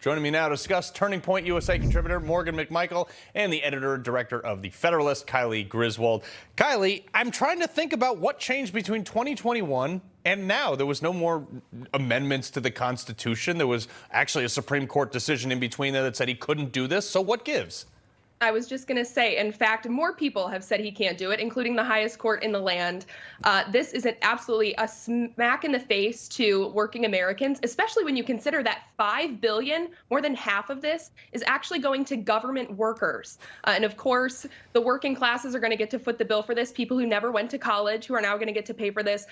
Joining me now to discuss Turning Point USA contributor Morgan McMichael and the editor-director of The Federalist, Kylie Griswold. Kylie, I'm trying to think about what changed between 2021 and now. There was no more amendments to the Constitution. There was actually a Supreme Court decision in between there that said he couldn't do this. So what gives? I was just going to say, in fact, more people have said he can't do it, including the highest court in the land. This is absolutely a smack in the face to working Americans, especially when you consider that $5 billion, more than half of this, is actually going to government workers. And of course, the working classes are going to get to foot the bill for this. People who never went to college, who are now going to get to pay for this.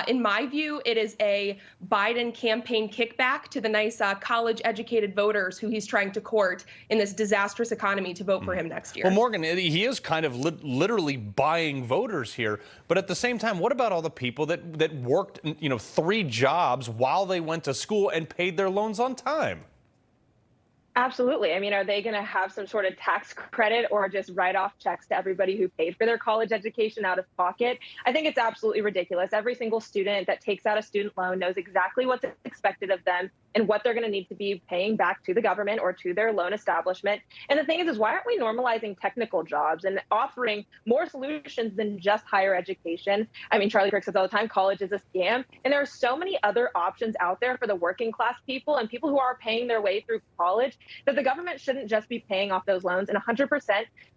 In my view, it is a Biden campaign kickback to the nice college-educated voters who he's trying to court in this disastrous economy to vote for him next year. Well, Morgan, he is kind of literally buying voters here. But at the same time, what about all the people that worked, 3 jobs while they went to school and paid their loans on time? Absolutely. I mean, are they going to have some sort of tax credit or just write off checks to everybody who paid for their college education out of pocket? I think it's absolutely ridiculous. Every single student that takes out a student loan knows exactly what's expected of them and what they're going to need to be paying back to the government or to their loan establishment. And the thing is why aren't we normalizing technical jobs and offering more solutions than just higher education? I mean, Charlie Kirk says all the time, college is a scam. And there are so many other options out there for the working class people and people who are paying their way through college that the government shouldn't just be paying off those loans. And 100%,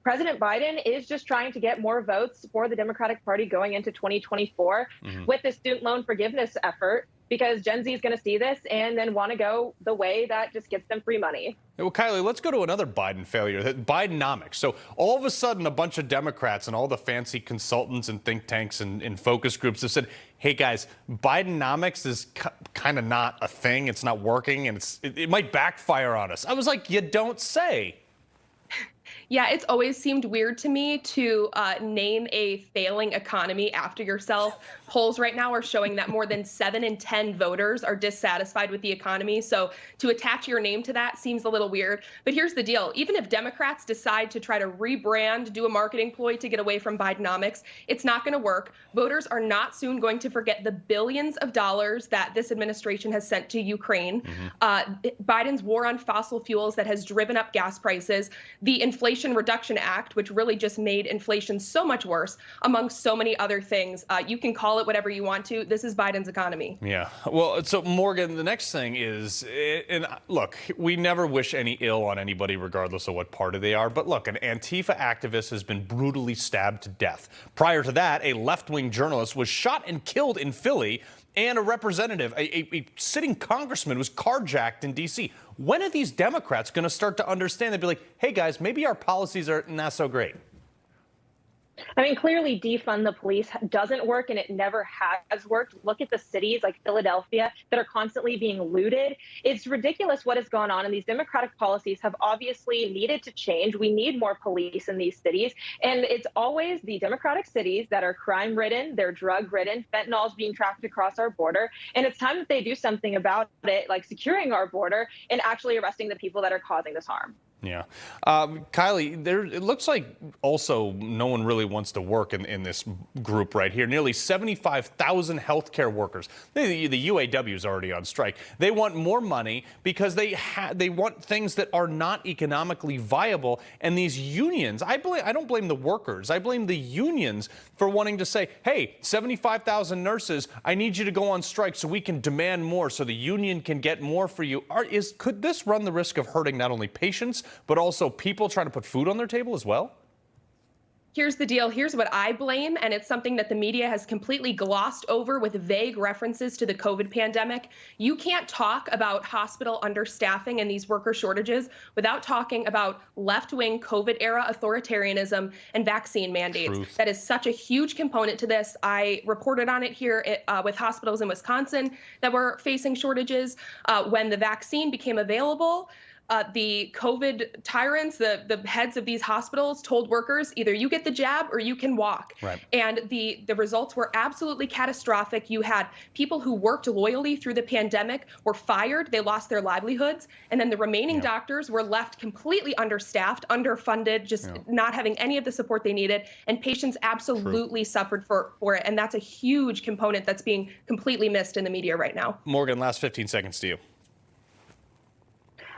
President Biden is just trying to get more votes for the Democratic Party going into 2024 with this student loan forgiveness effort, because Gen Z is going to see this and then want to go the way that just gets them free money. Well, Kylie, let's go to another Biden failure, Bidenomics. So all of a sudden, a bunch of Democrats and all the fancy consultants and think tanks and focus groups have said, hey, guys, Bidenomics is kind of not a thing. It's not working, and it might backfire on us. I was like, you don't say. Yeah, it's always seemed weird to me to name a failing economy after yourself. Polls right now are showing that more than 7 in 10 voters are dissatisfied with the economy. So to attach your name to that seems a little weird. But here's the deal. Even if Democrats decide to try to rebrand, do a marketing ploy to get away from Bidenomics, it's not going to work. Voters are not soon going to forget the billions of dollars that this administration has sent to Ukraine. Biden's war on fossil fuels that has driven up gas prices, the Inflation Reduction Act, which really just made inflation so much worse, among so many other things. You can call it whatever you want to. This is Biden's economy. Yeah. Well, so Morgan, the next thing is, and look, we never wish any ill on anybody, regardless of what party they are. But look, an Antifa activist has been brutally stabbed to death. Prior to that, a left-wing journalist was shot and killed in Philly, and a representative, a sitting congressman, was carjacked in D.C. When are these Democrats going to start to understand? They'd be like, hey, guys, maybe our policies are not so great. I mean, clearly defund the police doesn't work, and it never has worked. Look at the cities like Philadelphia that are constantly being looted. It's ridiculous what has gone on, and these Democratic policies have obviously needed to change. We need more police in these cities, and it's always the Democratic cities that are crime-ridden, they're drug-ridden, fentanyl is being trafficked across our border, and it's time that they do something about it, like securing our border and actually arresting the people that are causing this harm. Yeah. Kylie, it looks like also no one really wants to work in this group right here. Nearly 75,000 healthcare workers. The UAW is already on strike. They want more money because they want things that are not economically viable. And these unions, I don't blame the workers. I blame the unions for wanting to say, hey, 75,000 nurses, I need you to go on strike so we can demand more, so the union can get more for you. Could this run the risk of hurting not only patients, but also people trying to put food on their table as well? Here's the deal. Here's what I blame, and it's something that the media has completely glossed over with vague references to the COVID pandemic. You can't talk about hospital understaffing and these worker shortages without talking about left-wing COVID-era authoritarianism and vaccine mandates. Truth. That is such a huge component to this. I reported on it here with hospitals in Wisconsin that were facing shortages. When the vaccine became available, the COVID tyrants, the heads of these hospitals told workers, either you get the jab or you can walk. Right. And the results were absolutely catastrophic. You had people who worked loyally through the pandemic were fired. They lost their livelihoods. And then the remaining doctors were left completely understaffed, underfunded, just not having any of the support they needed. And patients absolutely suffered for it. And that's a huge component that's being completely missed in the media right now. Morgan, last 15 seconds to you.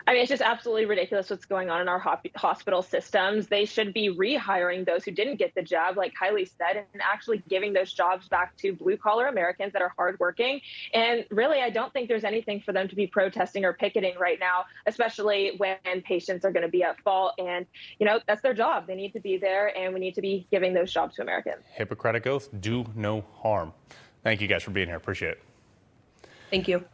I mean, it's just absolutely ridiculous what's going on in our hospital systems. They should be rehiring those who didn't get the job, like Kylie said, and actually giving those jobs back to blue collar Americans that are hardworking. And really, I don't think there's anything for them to be protesting or picketing right now, especially when patients are going to be at fault. And, that's their job. They need to be there, and we need to be giving those jobs to Americans. Hippocratic oath, do no harm. Thank you guys for being here. Appreciate it. Thank you.